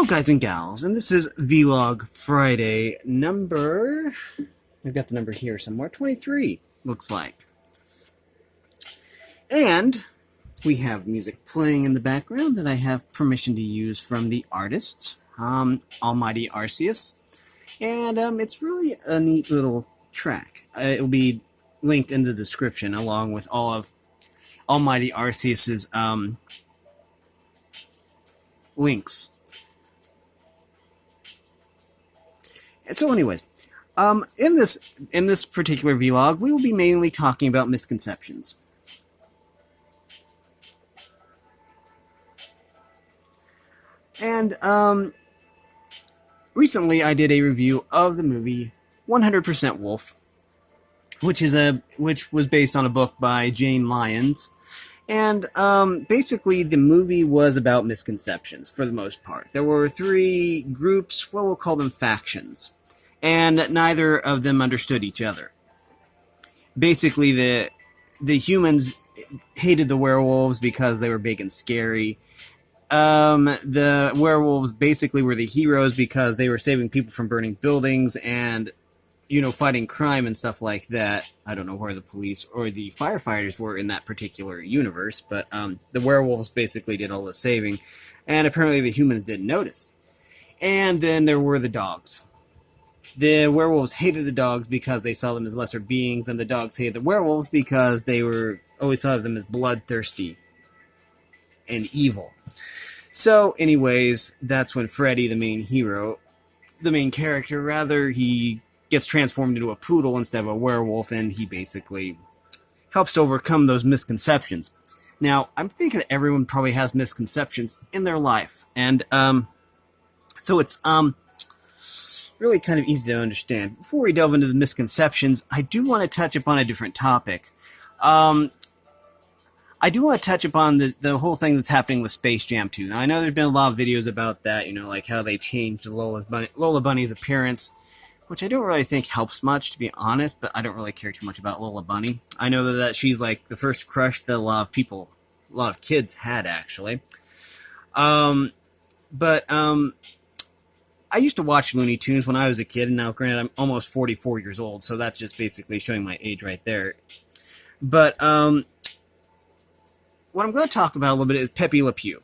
Hello guys and gals, and this is Vlog Friday number, I've got the number here somewhere, 23, looks like. And we have music playing in the background that I have permission to use from the artist, Almighty Arceus. And it's really a neat little track. It will be linked in the description along with all of Almighty Arceus's links. So anyways, in this particular vlog, we will be mainly talking about misconceptions. And recently I did a review of the movie 100% Wolf, which was based on a book by Jane Lyons. And basically the movie was about misconceptions for the most part. There were three groups, well, we'll call them factions, and neither of them understood each other. Basically the humans hated the werewolves because they were big and scary. The werewolves basically were the heroes because they were saving people from burning buildings and, you know, fighting crime and stuff like that. I don't know where the police or the firefighters were in that particular universe, but the werewolves basically did all the saving, and apparently the humans didn't notice. And then there were the dogs. The werewolves hated the dogs because they saw them as lesser beings, and the dogs hated the werewolves because they always saw them as bloodthirsty and evil. So, anyways, that's when Freddy, the main hero, the main character, rather, he gets transformed into a poodle instead of a werewolf, and he basically helps to overcome those misconceptions. Now, I'm thinking that everyone probably has misconceptions in their life, and so it's really kind of easy to understand. Before we delve into the misconceptions, I do want to touch upon a different topic. I do want to touch upon the whole thing that's happening with Space Jam 2. Now, I know there's been a lot of videos about that, you know, like how they changed Lola Bunny's appearance, which I don't really think helps much, to be honest, but I don't really care too much about Lola Bunny. I know that she's like the first crush that a lot of kids had, actually. I used to watch Looney Tunes when I was a kid, and now, granted, I'm almost 44 years old, so that's just basically showing my age right there. But, what I'm going to talk about a little bit is Pepe Le Pew.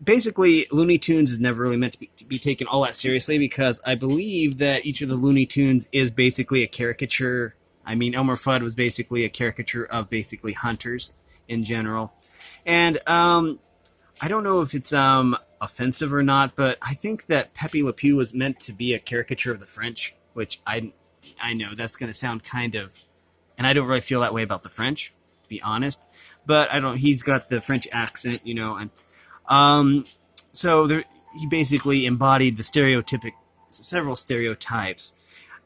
Basically, Looney Tunes is never really meant to be taken all that seriously because I believe that each of the Looney Tunes is basically a caricature. I mean, Elmer Fudd was basically a caricature of basically hunters in general. And I don't know if it's offensive or not, but I think that Pepe Le Pew was meant to be a caricature of the French, which I know that's going to sound kind of... And I don't really feel that way about the French, to be honest. But he's got the French accent, you know, and he basically embodied several stereotypes.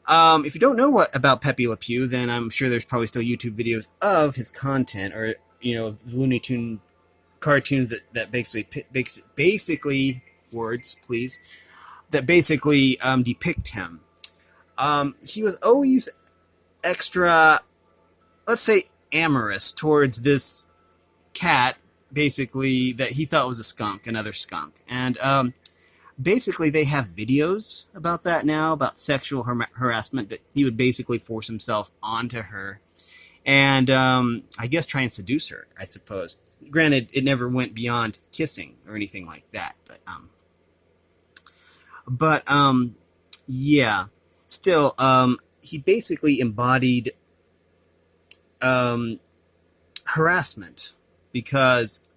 If you don't know about Pepe Le Pew, then I'm sure there's probably still YouTube videos of his content, or, you know, Looney Tune cartoons that basically words, please, that basically depict him. He was always extra, let's say, amorous towards this cat, basically, that he thought was a skunk, another skunk. And basically they have videos about that now, about sexual harassment, that he would basically force himself onto her and I guess try and seduce her, I suppose. Granted, it never went beyond kissing or anything like that, but yeah, still, he basically embodied harassment, because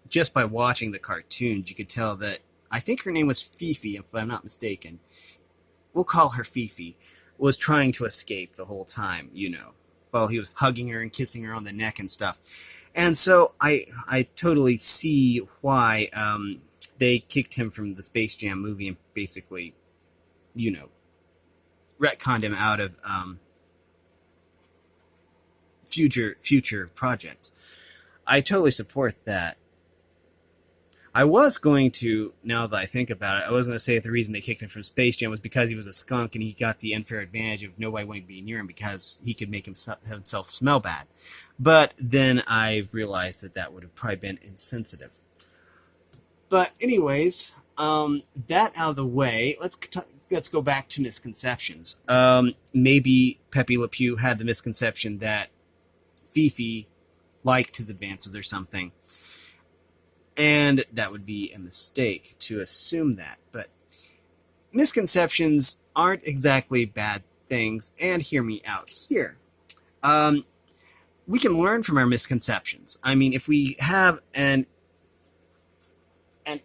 just by watching the cartoons, you could tell that, I think her name was Fifi, if I'm not mistaken. We'll call her Fifi, was trying to escape the whole time, you know, while he was hugging her and kissing her on the neck and stuff. And so I totally see why they kicked him from the Space Jam movie and basically, you know, retconned him out of future projects. I totally support that. I was going to, now that I think about it, I was going to say that the reason they kicked him from Space Jam was because he was a skunk and he got the unfair advantage of nobody wanting to be near him because he could make himself smell bad. But then I realized that would have probably been insensitive. But anyways, that out of the way, let's go back to misconceptions. Maybe Pepe Le Pew had the misconception that Fifi liked his advances or something. And that would be a mistake to assume that. But misconceptions aren't exactly bad things, and hear me out here. We can learn from our misconceptions. I mean, if we have an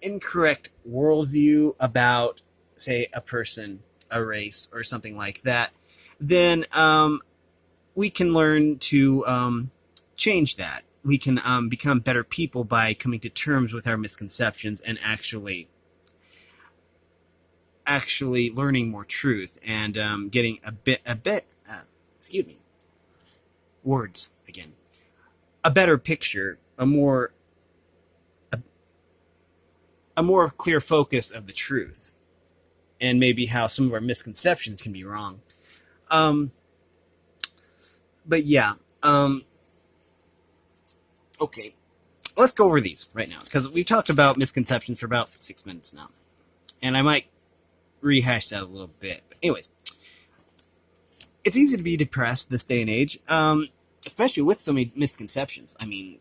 incorrect worldview about, say, a person, a race, or something like that, then we can learn to change that. We can become better people by coming to terms with our misconceptions and actually learning more truth and getting excuse me, words again, a better picture, a more clear focus of the truth, and maybe how some of our misconceptions can be wrong. But yeah, okay, let's go over these right now, because we've talked about misconceptions for about 6 minutes now, and I might rehash that a little bit. But anyways, it's easy to be depressed this day and age, especially with so many misconceptions. I mean,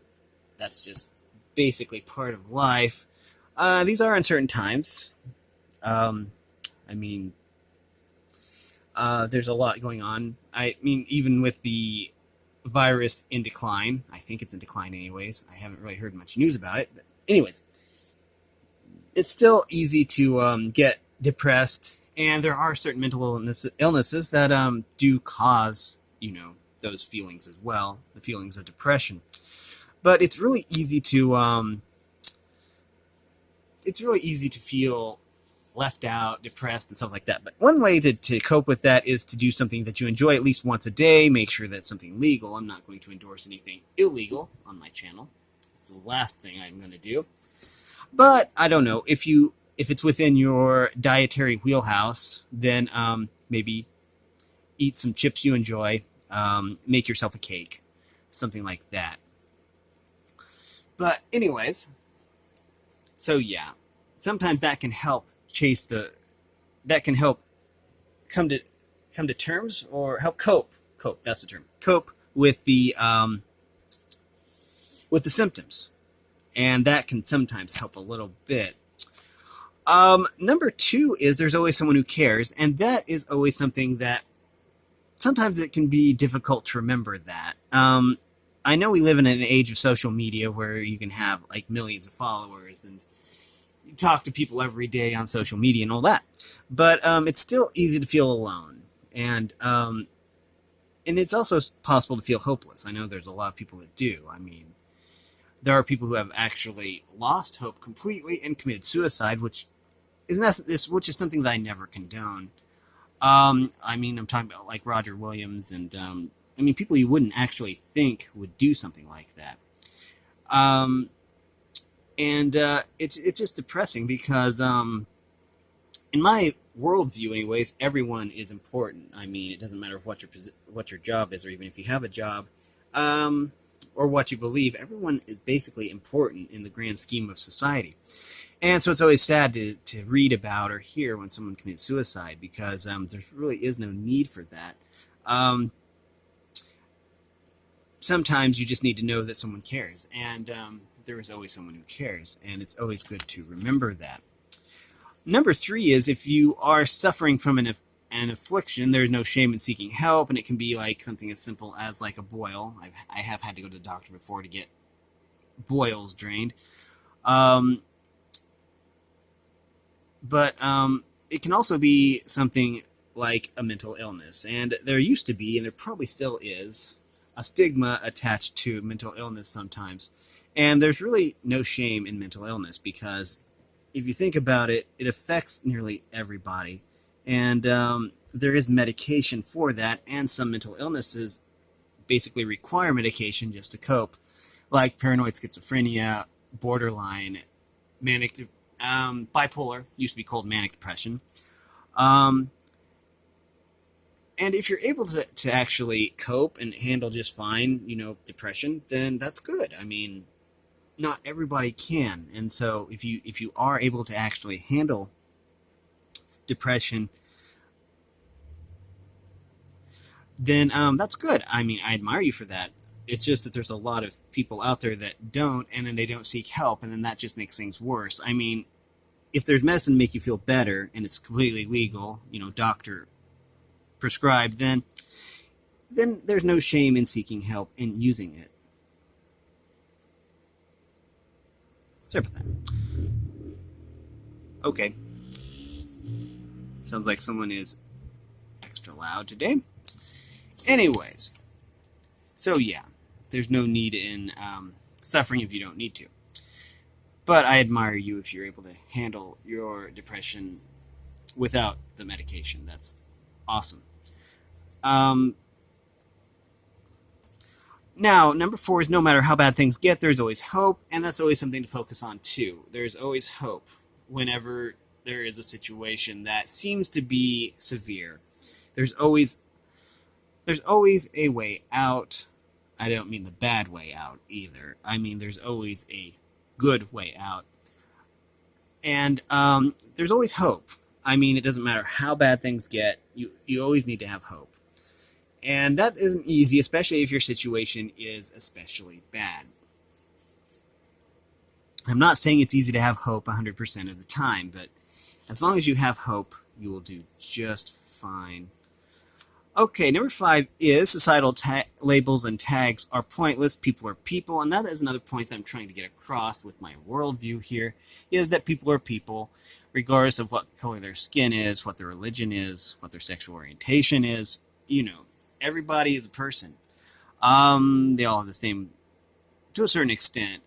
that's just basically part of life. These are uncertain times. I mean, there's a lot going on. I mean, even with the virus in decline, I think it's in decline anyways. I haven't really heard much news about it. But anyways, it's still easy to get depressed, and there are certain mental illnesses that do cause, those feelings as well, the feelings of depression. But it's really easy to feel left out, depressed, and stuff like that. But one way to cope with that is to do something that you enjoy at least once a day. Make sure that's something legal. I'm not going to endorse anything illegal on my channel. It's the last thing I'm going to do. But I don't know, if it's within your dietary wheelhouse, then maybe eat some chips you enjoy, make yourself a cake, something like that. But anyways, so yeah, sometimes that can help come to terms, or help cope, that's the term, cope with the symptoms, and that can sometimes help a little bit. Number 2 is there's always someone who cares, and that is always something that sometimes it can be difficult to remember that. I know we live in an age of social media where you can have like millions of followers and you talk to people every day on social media and all that, but it's still easy to feel alone, and it's also possible to feel hopeless. I know there's a lot of people that do. I mean, there are people who have actually lost hope completely and committed suicide, which is something that I never condone. I mean, I'm talking about like Roger Williams, and I mean, people you wouldn't actually think would do something like that. And it's just depressing because in my worldview, anyways, everyone is important. I mean, it doesn't matter what your job is, or even if you have a job, or what you believe. Everyone is basically important in the grand scheme of society. And so it's always sad to read about or hear when someone commits suicide, because there really is no need for that. Sometimes you just need to know that someone cares, and there is always someone who cares, and it's always good to remember that. Number 3 is, if you are suffering from an affliction, there's no shame in seeking help, and it can be like something as simple as like a boil. I have had to go to the doctor before to get boils drained. But it can also be something like a mental illness, and there used to be, and there probably still is, a stigma attached to mental illness sometimes. And there's really no shame in mental illness, because if you think about it, it affects nearly everybody. And there is medication for that, and some mental illnesses basically require medication just to cope, like paranoid schizophrenia, borderline, manic, bipolar, used to be called manic depression. And if you're able to actually cope and handle just fine, depression, then that's good. I mean, not everybody can. And so if you are able to actually handle depression, then that's good. I mean, I admire you for that. It's just that there's a lot of people out there that don't, and then they don't seek help, and then that just makes things worse. I mean, if there's medicine to make you feel better and it's completely legal, doctor prescribed, then there's no shame in seeking help and using it. Sorry about that. Okay. Sounds like someone is extra loud today. Anyways, so yeah, there's no need in suffering if you don't need to. But I admire you if you're able to handle your depression without the medication. That's awesome. Now, number 4 is no matter how bad things get, there's always hope, and that's always something to focus on too. There's always hope whenever there is a situation that seems to be severe. There's always a way out. I don't mean the bad way out either. I mean there's always a good way out. And there's always hope. I mean, it doesn't matter how bad things get, you always need to have hope. And that isn't easy, especially if your situation is especially bad. I'm not saying it's easy to have hope 100% of the time, but as long as you have hope, you will do just fine. Okay, number 5 is societal labels and tags are pointless. People are people, and that is another point that I'm trying to get across with my worldview here, is that people are people, regardless of what color their skin is, what their religion is, what their sexual orientation is. Everybody is a person. They all have the same, to a certain extent.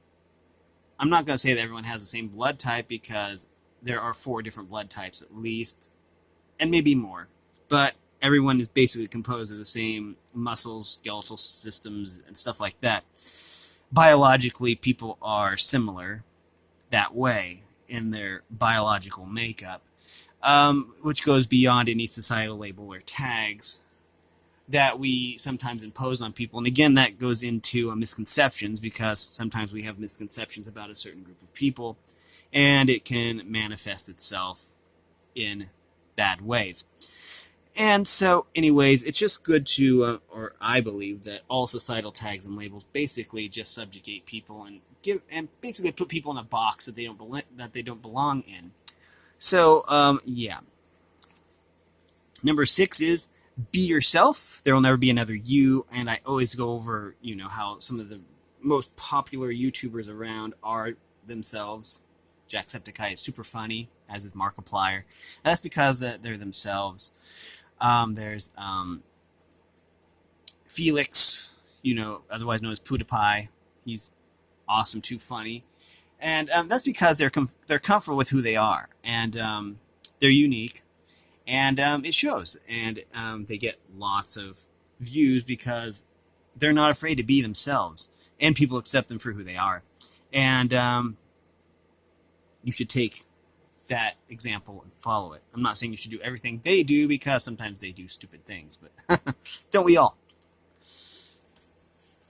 I'm not going to say that everyone has the same blood type, because there are 4 different blood types at least, and maybe more. But everyone is basically composed of the same muscles, skeletal systems, and stuff like that. Biologically, people are similar that way in their biological makeup, which goes beyond any societal label or tags that we sometimes impose on people. And again, that goes into misconceptions, because sometimes we have misconceptions about a certain group of people, and it can manifest itself in bad ways. And so, anyways, it's just good to, or I believe that all societal tags and labels basically just subjugate people and basically put people in a box that they don't belong in. So, yeah. Number 6 is be yourself. There will never be another you. And I always go over, how some of the most popular YouTubers around are themselves. Jacksepticeye is super funny, as is Markiplier. And that's because they're themselves. There's Felix, otherwise known as PewDiePie. He's awesome, too funny. And that's because they're comfortable with who they are. And they're unique. And it shows. And they get lots of views because they're not afraid to be themselves. And people accept them for who they are. And you should take that example and follow it. I'm not saying you should do everything they do, because sometimes they do stupid things, but don't we all?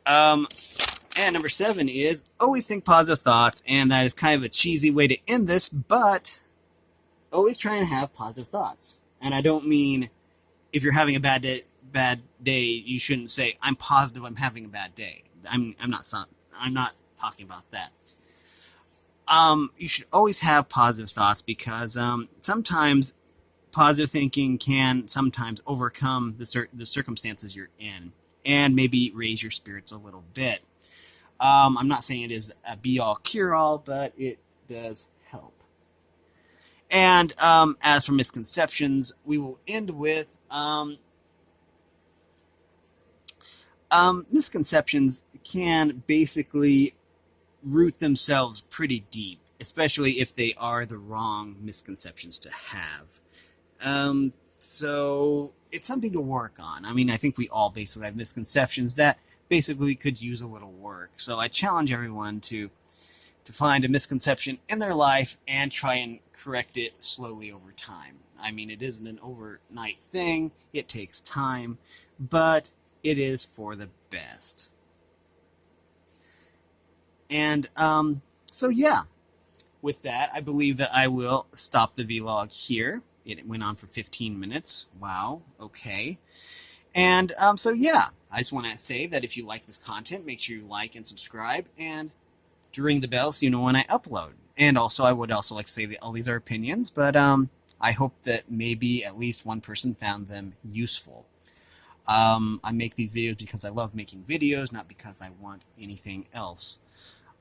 And number 7 is always think positive thoughts, and that is kind of a cheesy way to end this, but always try and have positive thoughts. And I don't mean if you're having a bad day, you shouldn't say I'm positive I'm having a bad day. I'm not talking about that. You should always have positive thoughts, because sometimes positive thinking can sometimes overcome the circumstances you're in, and maybe raise your spirits a little bit. I'm not saying it is a be-all, cure-all, but it does help. And as for misconceptions, we will end with misconceptions can basically root themselves pretty deep, especially if they are the wrong misconceptions to have. So it's something to work on. I mean, I think we all basically have misconceptions that basically could use a little work. So I challenge everyone to find a misconception in their life and try and correct it slowly over time. I mean, it isn't an overnight thing. It takes time, but it is for the best. And so yeah, with that, I believe that I will stop the vlog here. It went on for 15 minutes. Wow. Okay. And so yeah, I just want to say that if you like this content, make sure you like and subscribe and to ring the bell so you know when I upload. And also, I would also like to say that all these are opinions, but I hope that maybe at least one person found them useful. I make these videos because I love making videos, not because I want anything else.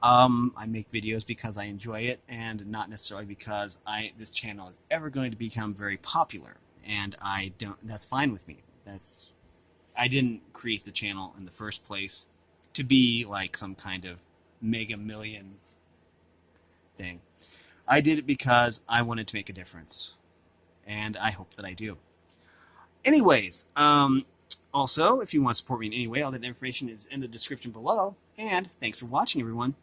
I make videos because I enjoy it, and not necessarily because this channel is ever going to become very popular. And I don't. That's fine with me. I didn't create the channel in the first place to be like some kind of mega million thing. I did it because I wanted to make a difference, and I hope that I do. Anyways, also, if you want to support me in any way, all that information is in the description below. And thanks for watching, everyone,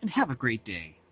and have a great day.